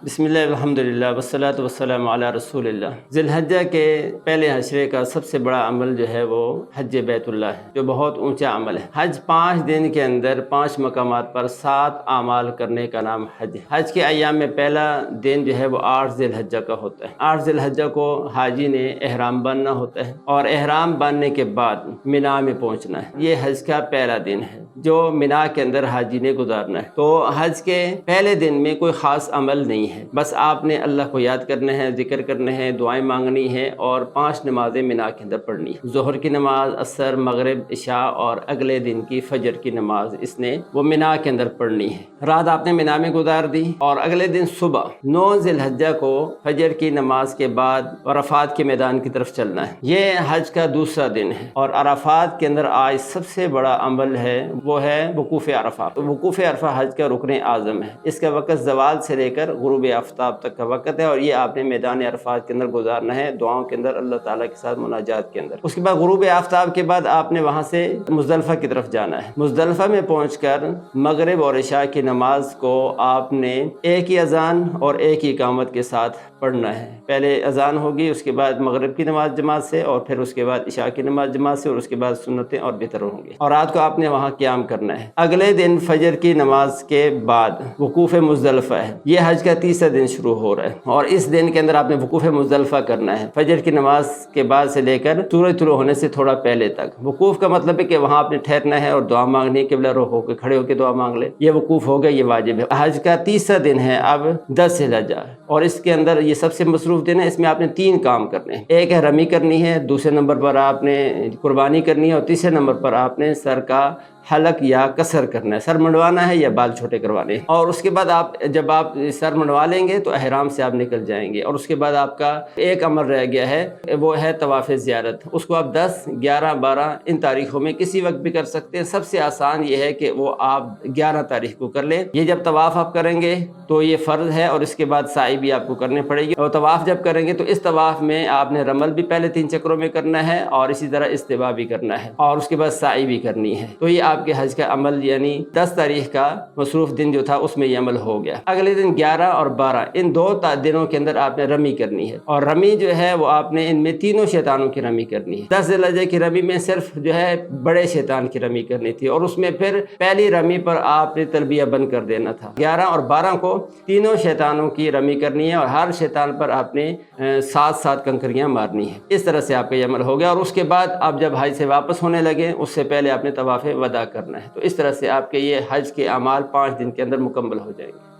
بسم اللہ الحمدللہ والصلاۃ والسلام علی رسول اللہ۔ ذی الحجہ کے پہلے عشرے کا سب سے بڑا عمل جو ہے وہ حج بیت اللہ ہے، جو بہت اونچا عمل ہے۔ حج 5 دن کے اندر 5 مقامات پر 7 اعمال کرنے کا نام حج ہے۔ حج کے ایام میں پہلا دن جو ہے وہ 8 ذی الحجہ کا ہوتا ہے۔ 8 ذی الحجہ کو حاجی نے احرام باندھنا ہوتا ہے اور احرام باندھنے کے بعد مینا میں پہنچنا ہے۔ یہ حج کا پہلا دن ہے جو مینا کے اندر حاجی نے گزارنا ہے۔ تو حج کے پہلے دن میں کوئی خاص عمل نہیں ہے، بس آپ نے اللہ کو یاد کرنا ہے، ذکر کرنا ہے، دعائیں مانگنی ہے اور 5 نمازیں مینا کے اندر پڑھنی ہے۔ ظہر کی نماز، عصر، مغرب، عشاء اور اگلے دن کی فجر کی نماز اس نے وہ مینا کے اندر پڑھنی ہے۔ رات آپ نے مینا میں گزار دی اور اگلے دن صبح 9 ذی الحجہ کو فجر کی نماز کے بعد عرفات کے میدان کی طرف چلنا ہے۔ یہ حج کا دوسرا دن ہے اور عرفات کے اندر آج سب سے بڑا عمل ہے وہ ہے وقوف عرفہ۔ وقوف عرفہ حج کا رکن اعظم ہے۔ اس کا وقت زوال سے لے کر غروب آفتاب تک کا وقت ہے اور یہ آپ نے میدان عرفات کے اندر گزارنا ہے، دعاؤں کے اندر، اللہ تعالیٰ کے ساتھ مناجات کے اندر۔ اس کے بعد غروب آفتاب کے بعد آپ نے وہاں سے مزدلفہ کی طرف جانا ہے۔ مزدلفہ میں پہنچ کر مغرب اور عشاء کی نماز کو آپ نے ایک ہی اذان اور ایک ہی اقامت کے ساتھ پڑھنا ہے۔ پہلے اذان ہوگی، اس کے بعد مغرب کی نماز جماعت سے اور پھر اس کے بعد عشاء کی نماز جماعت سے اور اس کے بعد سنتیں اور وتر ہوں گے اور رات کو آپ نے وہاں قیام کرنا ہے۔ اگلے دن فجر کی نماز کے بعد وقوف مزدلفہ ہے۔ یہ حج کا تیسرا دن شروع ہو رہا ہے اور اس دن کے اندر آپ نے وقوف مزدلفہ کرنا ہے، فجر کی نماز کے بعد سے لے کر سورج طلوع ہونے سے تھوڑا پہلے تک۔ وقوف کا مطلب ہے کہ وہاں آپ نے ٹھہرنا ہے اور دعا مانگنی ہے، قبلہ رخ ہو کے کھڑے ہو کے دعا مانگ لے۔ یہ وقوف ہوگا، یہ واجب ہے۔ حج کا تیسرا دن ہے اب 10 ذی الحجہ اور اس کے اندر یہ سب سے مصروف دن ہے۔ اس میں آپ نے 3 کام کرنے ہیں۔ ایک ہے رمی کرنی ہے، دوسرے نمبر پر آپ نے قربانی کرنی ہے اور تیسرے نمبر پر آپ نے سر کا حلق یا قصر کرنا ہے، سر منڈوانا ہے یا بال چھوٹے کروانے ہیں۔ اور اس کے بعد جب آپ سر منڈوا لیں گے تو احرام سے آپ نکل جائیں گے اور اس کے بعد آپ کا ایک عمل رہ گیا ہے، وہ ہے طواف زیارت۔ اس کو آپ 10، 11، 12 ان تاریخوں میں کسی وقت بھی کر سکتے ہیں۔ سب سے آسان یہ ہے کہ وہ آپ 11 تاریخ کو کر لیں۔ یہ جب طواف آپ کریں گے تو یہ فرض ہے اور اس کے بعد سعی بھی آپ کو کرنے پڑے گی، اور طواف جب کریں گے تو اس طواف میں آپ نے رمل بھی پہلے 3 چکروں میں کرنا ہے اور اسی طرح استوا بھی کرنا ہے اور اس کے بعد سعی بھی کرنی ہے۔ تو یہ آپ کے حج کا عمل یعنی 10 تاریخ کا مصروف دن جو تھا اس میں یہ عمل ہو گیا۔ اگلے دن 11 اور 12 ان 2 دنوں کے اندر آپ نے رمی کرنی ہے اور رمی جو ہے وہ آپ نے ان میں تینوں شیطانوں کی رمی کرنی ہے۔ 10 ذی الحجہ کی رمی میں صرف جو ہے بڑے شیطان کی رمی کرنی تھی اور اس میں پھر پہلی رمی پر آپ نے تلبیہ بند کر دینا تھا۔ 11 اور 12 کو تینوں شیطانوں کی رمی کرنی ہے اور ہر شیطان پر آپ نے 7 کنکریاں مارنی ہے۔ اس طرح سے آپ کا یہ عمل ہو گیا اور اس کے بعد آپ جب حج سے واپس ہونے لگے اس سے پہلے آپ نے طواف وداع کرنا ہے۔ تو اس طرح سے آپ کے یہ حج کے اعمال 5 دن کے اندر مکمل ہو جائیں گے۔